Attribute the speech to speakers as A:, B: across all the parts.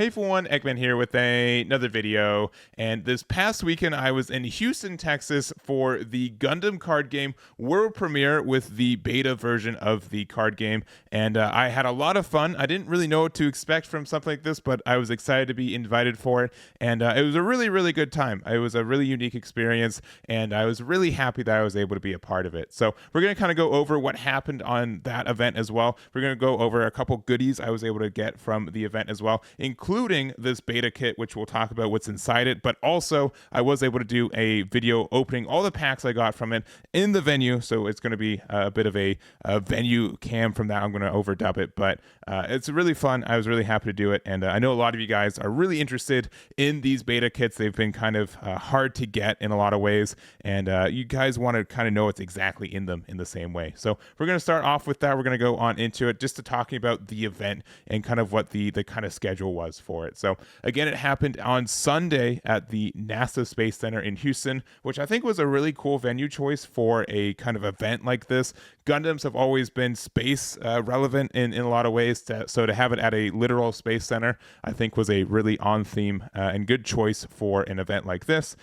A: Hey everyone, Eggman here with another video. And this past weekend, I was in Houston, Texas for the Gundam card game world premiere with the beta version of the card game. And I had a lot of fun. I didn't really know what to expect from something like this, but I was excited to be invited for it. And it was a really, really good time. It was a really unique experience, and I was really happy that I was able to be a part of it. So we're going to kind of go over what happened on that event as well. We're going to go over a couple goodies I was able to get from the event as well, including this beta kit, which we'll talk about what's inside it. But also, I was able to do a video opening all the packs I got from it in the venue. So it's going to be a bit of a venue cam from that. I'm going to overdub it, but it's really fun. I was really happy to do it. And I know a lot of you guys are really interested in these beta kits. They've been kind of hard to get in a lot of ways. And you guys want to kind of know what's exactly in them in the same way. So we're going to start off with that. We're going to go on into it just to talking about the event and kind of what the kind of schedule was for it. So again, it happened on Sunday at the NASA Space Center in Houston, which I think was a really cool venue choice for a kind of event like this. Gundams have always been space relevant in a lot of ways, so to have it at a literal space center, I think was a really on theme and good choice for an event like this.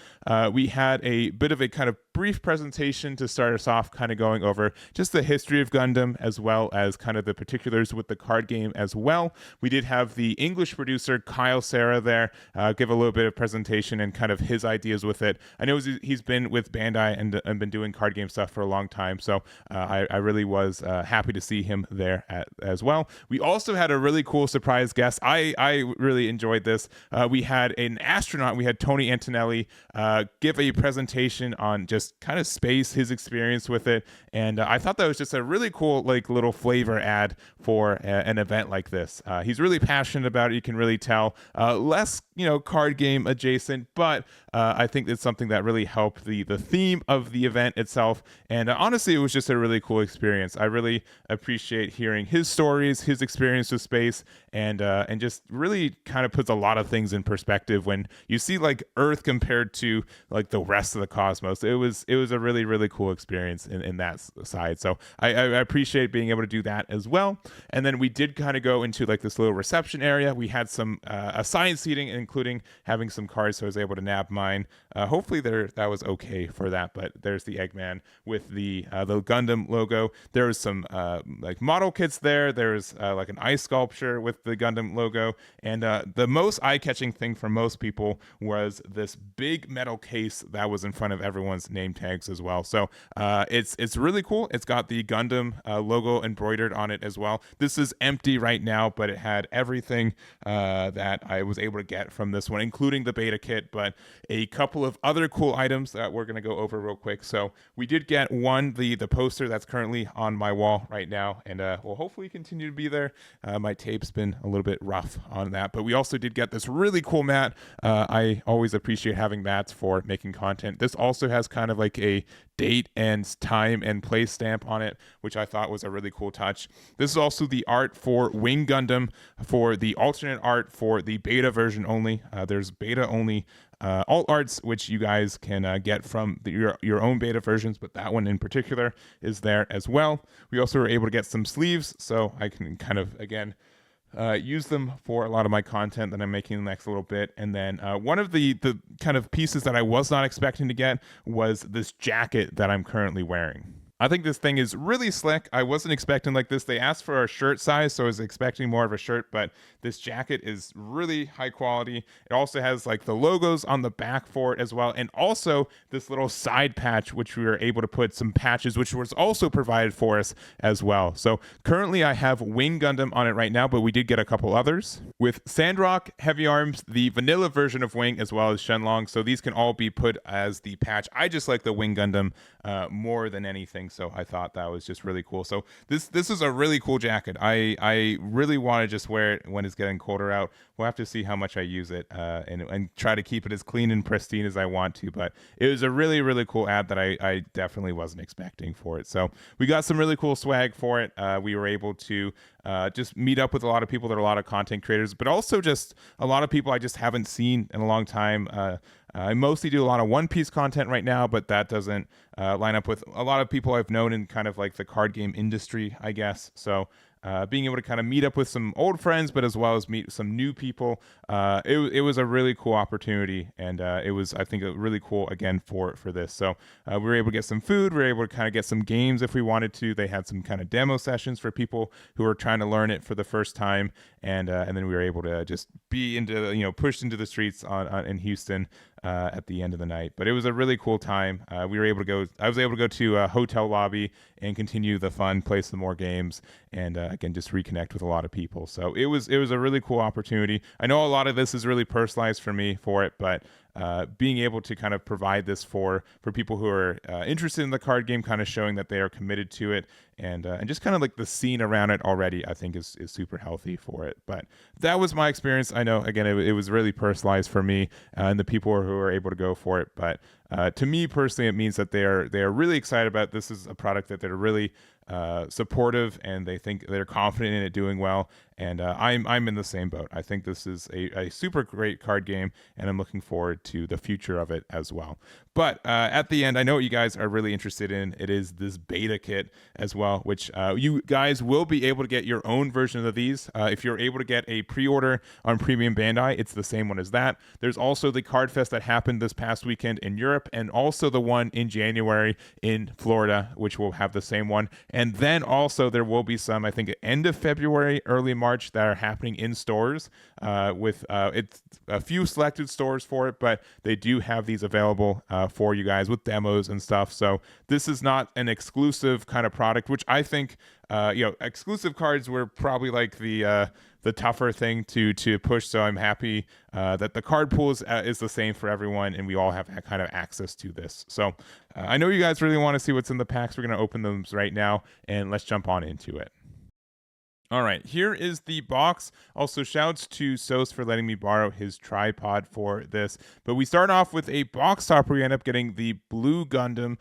A: We had a bit of a kind of brief presentation to start us off, kind of going over just the history of Gundam as well as kind of the particulars with the card game as well. We did have the English producer Kyle Serra there give a little bit of presentation and kind of his ideas with it. I know he's been with Bandai and been doing card game stuff for a long time, so I really was happy to see him there as well. We also had a really cool surprise guest. I really enjoyed this. We had an astronaut. We had Tony Antonelli give a presentation on just kind of space, his experience with it, and I thought that was just a really cool like little flavor add for an event like this. He's really passionate about it. You can really tell. Less card game adjacent, but I think it's something that really helped the theme of the event itself. And honestly, it was just a really cool experience. I really appreciate hearing his stories, his experience with space, and just really kind of puts a lot of things in perspective when you see like Earth compared to like the rest of the cosmos. It was a really, really cool experience in that side. So I appreciate being able to do that as well. And then we did kind of go into like this little reception area. We had some assigned seating, including having some cards, so I was able to nab mine. Hopefully that was okay for that. But there's the Eggman with the Gundam logo. There was some like model kits there. There's like an ice sculpture with the Gundam logo, and the most eye-catching thing for most people was this big metal case that was in front of everyone's name tags as well. So it's really cool. It's got the Gundam logo embroidered on it as well. This is empty right now, but it had everything that I was able to get from this one, including the beta kit, but a couple of other cool items that we're going to go over real quick. So we did get the poster that's currently on my wall right now, and will hopefully continue to be there. My tape's been a little bit rough on that, but we also did get this really cool mat. I always appreciate having mats for making content. This also has kind of like a date and time and place stamp on it, which I thought was a really cool touch. This is also the art for Wing Gundam, for the alternate art for the beta version only. There's beta only alt arts, which you guys can get from your own beta versions, but that one in particular is there as well. We also were able to get some sleeves, so I can kind of, again, use them for a lot of my content that I'm making in the next little bit. And then one of the kind of pieces that I was not expecting to get was this jacket that I'm currently wearing. I think this thing is really slick. I wasn't expecting like this. They asked for a shirt size, so I was expecting more of a shirt, but this jacket is really high quality. It also has like the logos on the back for it as well, and also this little side patch, which we were able to put some patches, which was also provided for us as well. So currently I have Wing Gundam on it right now, but we did get a couple others. With Sandrock, Heavy Arms, the vanilla version of Wing, as well as Shenlong, so these can all be put as the patch. I just like the Wing Gundam more than anything, so I thought that was just really cool. So this is a really cool jacket. I really want to just wear it when it's getting colder out. We'll have to see how much I use it and try to keep it as clean and pristine as I want to, but it was a really, really cool ad that I definitely wasn't expecting for it. So we got some really cool swag for it. We were able to just meet up with a lot of people that are a lot of content creators, but also just a lot of people I just haven't seen in a long time. I mostly do a lot of One Piece content right now, but that doesn't line up with a lot of people I've known in kind of like the card game industry, I guess. So being able to kind of meet up with some old friends, but as well as meet some new people. It was a really cool opportunity, and it was, I think, really cool again for this. So we were able to get some food. We were able to kind of get some games if we wanted to. They had some kind of demo sessions for people who were trying to learn it for the first time, and then we were able to just be pushed into the streets in Houston at the end of the night. But it was a really cool time. We were able to go. I was able to go to a hotel lobby and continue the fun, play some more games, and again just reconnect with a lot of people. So it was a really cool opportunity. I know a lot of this is really personalized for me for it, but being able to kind of provide this for people who are interested in the card game, kind of showing that they are committed to it, and just kind of like the scene around it already, I think is super healthy for it. But that was my experience. I know, again, it was really personalized for me and the people who are able to go for it. But to me personally, it means that they are really excited about it. This is a product that they're really supportive, and they think they're confident in it doing well. And I'm in the same boat. I think this is a super great card game, and I'm looking forward to the future of it as well. But at the end, I know what you guys are really interested in. It is this beta kit as well, which you guys will be able to get your own version of these. If you're able to get a pre-order on Premium Bandai, it's the same one as that. There's also the Card Fest that happened this past weekend in Europe, and also the one in January in Florida, which will have the same one. And then also there will be some, I think, end of February, early March, that are happening in stores with it's a few selected stores for it, but they do have these available for you guys with demos and stuff. So this is not an exclusive kind of product, which I think exclusive cards were probably like the tougher thing to push. So I'm happy that the card pool is the same for everyone, and we all have kind of access to this. So I know you guys really want to see what's in the packs. We're going to open them right now, and let's jump on into it. All right, here is the box. Also, shouts to Sos for letting me borrow his tripod for this. But we start off with a box topper. We end up getting the Blue Gundam.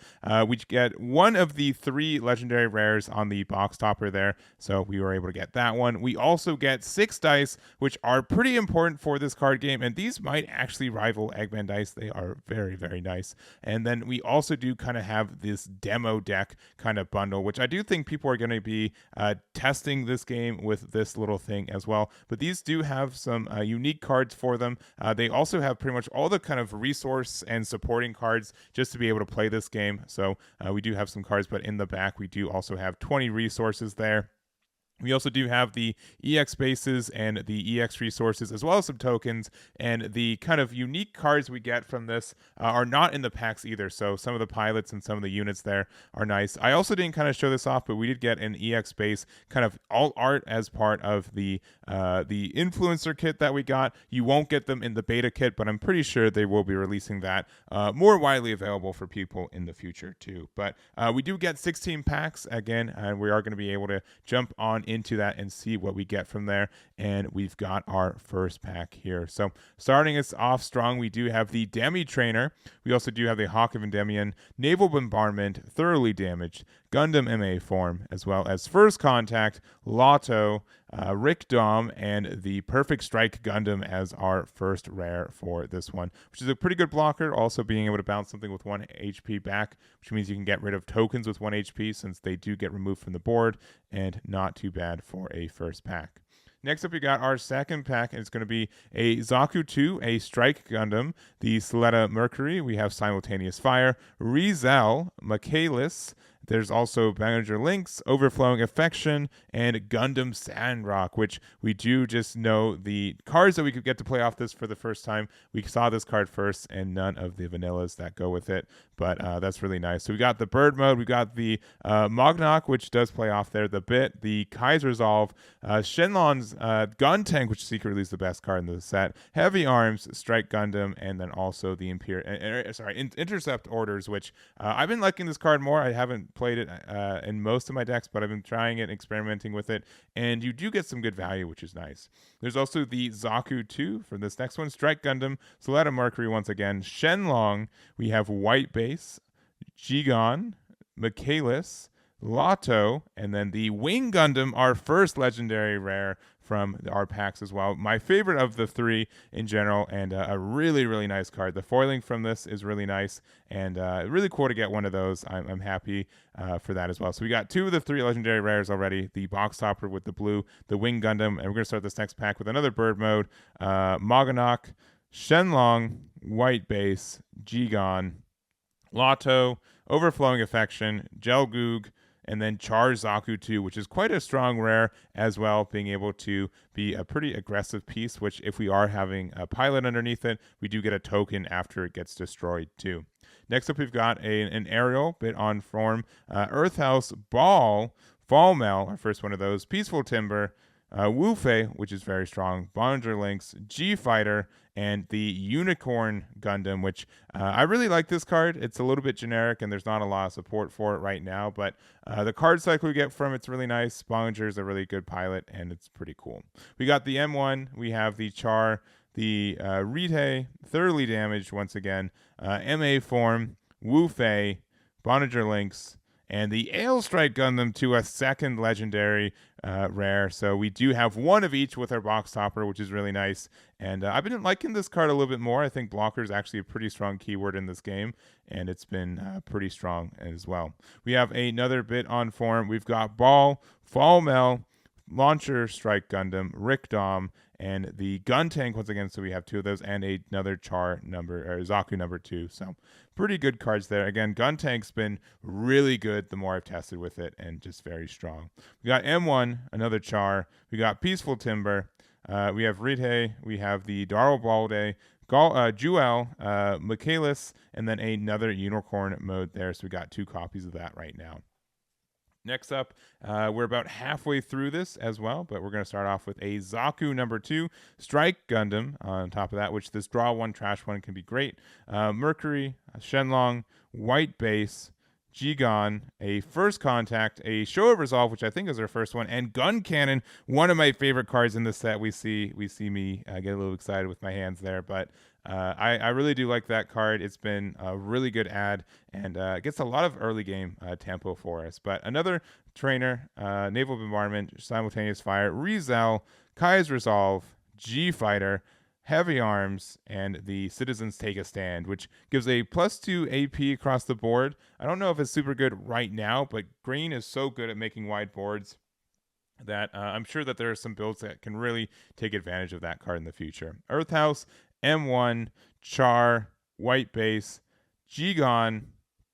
A: We get one of the 3 legendary rares on the box topper there, so we were able to get that one. We also get 6 dice, which are pretty important for this card game, and these might actually rival Eggman dice. They are very, very nice. And then we also do kind of have this demo deck kind of bundle, which I do think people are going to be testing this game with this little thing as well. But these do have some unique cards for them. They also have pretty much all the kind of resource and supporting cards just to be able to play this game. So we do have some cards, but in the back we do also have 20 resources there. We also do have the EX bases and the EX resources, as well as some tokens, and the kind of unique cards we get from this are not in the packs either. So some of the pilots and some of the units there are nice. I also didn't kind of show this off, but we did get an EX base kind of alt art as part of the influencer kit that we got. You won't get them in the beta kit, but I'm pretty sure they will be releasing that more widely available for people in the future too. But we do get 16 packs again, and we are going to be able to jump on into that and see what we get from there. And we've got our first pack here. So starting us off strong, we do have the Demi Trainer. We also do have the Hawk of Endymion, Naval Bombardment, Thoroughly Damaged, Gundam MA form, as well as First Contact, Lotto, Rick Dom, and the Perfect Strike Gundam as our first rare for this one, which is a pretty good blocker. Also being able to bounce something with 1 HP back, which means you can get rid of tokens with 1 HP since they do get removed from the board, and not too bad for a first pack. Next up, we got our second pack, and it's going to be a Zaku 2, a Strike Gundam, the Soletta Mercury. We have Simultaneous Fire, Rizal, Michaelis. There's also Manager Lynx, Overflowing Affection, and Gundam Sandrock, which we do just know the cards that we could get to play off this for the first time. We saw this card first, and none of the vanillas that go with it, but that's really nice. So we got the Bird Mode, we got the Mognock, which does play off there, the Bit, the Kaiser Resolve, Shenlong's Gun Tank, which secretly is the best card in the set, Heavy Arms, Strike Gundam, and then also the Intercept Orders, which I've been liking this card more. I haven't played it in most of my decks, but I've been trying it, experimenting with it, and you do get some good value, which is nice. There's also the Zaku 2 for this next one, Strike Gundam, Soletta Mercury once again, Shenlong, we have White Base, Jigon, Michaelis, Lotto, and then the Wing Gundam, our first legendary rare from our packs as well. My favorite of the three in general, and a really, really nice card. The foiling from this is really nice, and really cool to get one of those. I'm happy for that as well. So we got two of the three legendary rares already. The box topper with the blue, the Wing Gundam, and we're going to start this next pack with another bird mode. Mogonok, Shenlong, White Base, Jigon, Lotto, Overflowing Affection, Gelgoog, and then Char Zaku 2, which is quite a strong rare as well, being able to be a pretty aggressive piece, which if we are having a pilot underneath it, we do get a token after it gets destroyed too. Next up, we've got an aerial bit on form, Earth House Ball, Fallmel, our first one of those, Peaceful Timber, Wu Fei, which is very strong, Bondinger Lynx, G Fighter, and the Unicorn Gundam, which I really like this card. It's a little bit generic, and there's not a lot of support for it right now, but the card cycle we get from it's really nice. Bondinger is a really good pilot, and it's pretty cool. We got the M1, we have the Char, the Rite, Thoroughly Damaged once again, MA Form, Wu Fei, Bondinger Lynx, and the Ale Strike Gundam to a second legendary rare. So we do have one of each with our box topper, which is really nice. And I've been liking this card a little bit more. I think blocker is actually a pretty strong keyword in this game, and it's been pretty strong as well. We have another bit on form. We've got Ball, Fallmel, Launcher Strike Gundam, Rick Dom, and the Gun Tank once again. So we have two of those, and another Char number, or Zaku number 2. So pretty good cards there. Again, Gun Tank's been really good the more I've tested with it, and just very strong. We got M1, another Char. We got Peaceful Timber. We have Rite. We have the Darl Balde, Jewel, Michaelis, and then another Unicorn mode there. So we got 2 copies of that right now. Next up, we're about halfway through this as well, but we're going to start off with a Zaku number 2 Strike Gundam on top of that, which this draw 1, trash 1 can be great. Mercury, Shenlong, White Base, Jigon, a First Contact, a Show of Resolve, which I think is our first one, and Gun Cannon, one of my favorite cards in this set. We see me get a little excited with my hands there, but I really do like that card. It's been a really good ad, and gets a lot of early game tempo for us. But another trainer, Naval Bombardment, Simultaneous Fire, Rizel, Kai's Resolve, G Fighter, Heavy Arms, and the Citizens Take a Stand, which gives a +2 AP across the board. I don't know if it's super good right now, but green is so good at making wide boards that I'm sure that there are some builds that can really take advantage of that card in the future. Earth House, M1, Char, White Base, Jigon,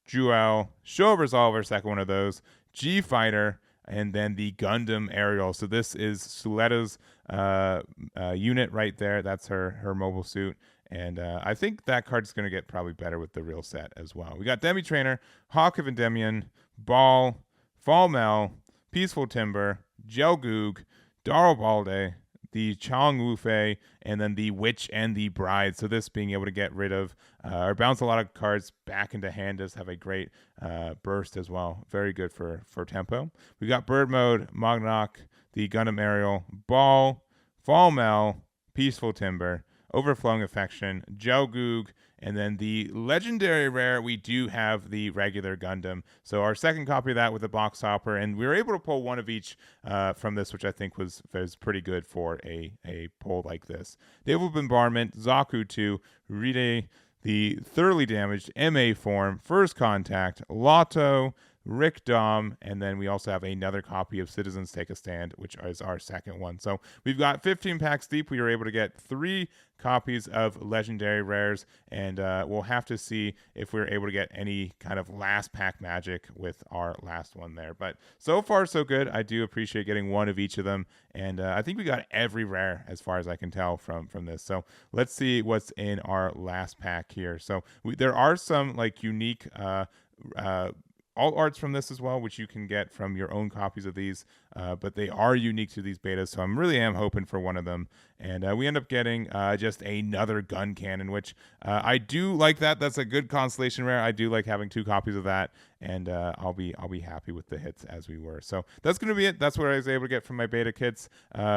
A: Jewel, Show of Resolve, our second one of those, G Fighter, and then the Gundam Aerial. So this is Suleta's unit right there. That's her mobile suit. And I think that card's going to get probably better with the real set as well. We got Demi Trainer, Hawk of Endymion, Ball, Fallmel, Peaceful Timber, Gelgoog, Darl Balde, the Chong Wu Fei, and then the Witch and the Bride. So this being able to get rid of or bounce a lot of cards back into hand does have a great burst as well. Very good for tempo. We got Bird Mode, Mogonok, the Gundam Aerial, Ball, Fallmel, Peaceful Timber, Overflowing Affection, Gelgoog, and then the legendary rare, we do have the regular Gundam. So our second copy of that with the box topper, and we were able to pull one of each from this, which I think was pretty good for a pull like this. Naval Bombardment, Zaku 2, Rite, the Thoroughly Damaged MA Form, First Contact, Lotto, Rick Dom, and then we also have another copy of Citizens Take a Stand, which is our second one. So we've got 15 packs deep. We were able to get 3 copies of legendary rares, and we'll have to see if we're able to get any kind of last pack magic with our last one there. But so far, so good. I do appreciate getting one of each of them, and I think we got every rare as far as I can tell from this. So let's see what's in our last pack here. So there are some like unique alt arts from this as well, which you can get from your own copies of these, but they are unique to these betas, so I'm really hoping for one of them. And we end up getting just another gun cannon, which I do like that. That's a good constellation rare. I do like having 2 copies of that, and I'll be happy with the hits as we were. So that's gonna be it. That's what I was able to get from my beta kits.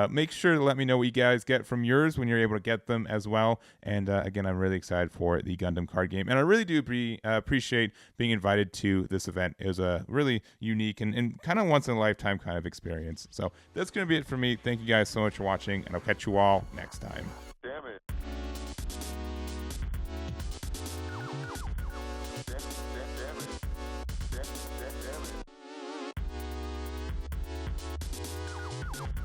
A: Make sure to let me know what you guys get from yours when you're able to get them as well. And again, I'm really excited for the Gundam card game, and I really do appreciate being invited to this event. It was a really unique and kind of once in a lifetime kind of experience. So that's gonna be it for me. Thank you guys so much for watching, and I'll catch you all next time.
B: Damn it. Damn it.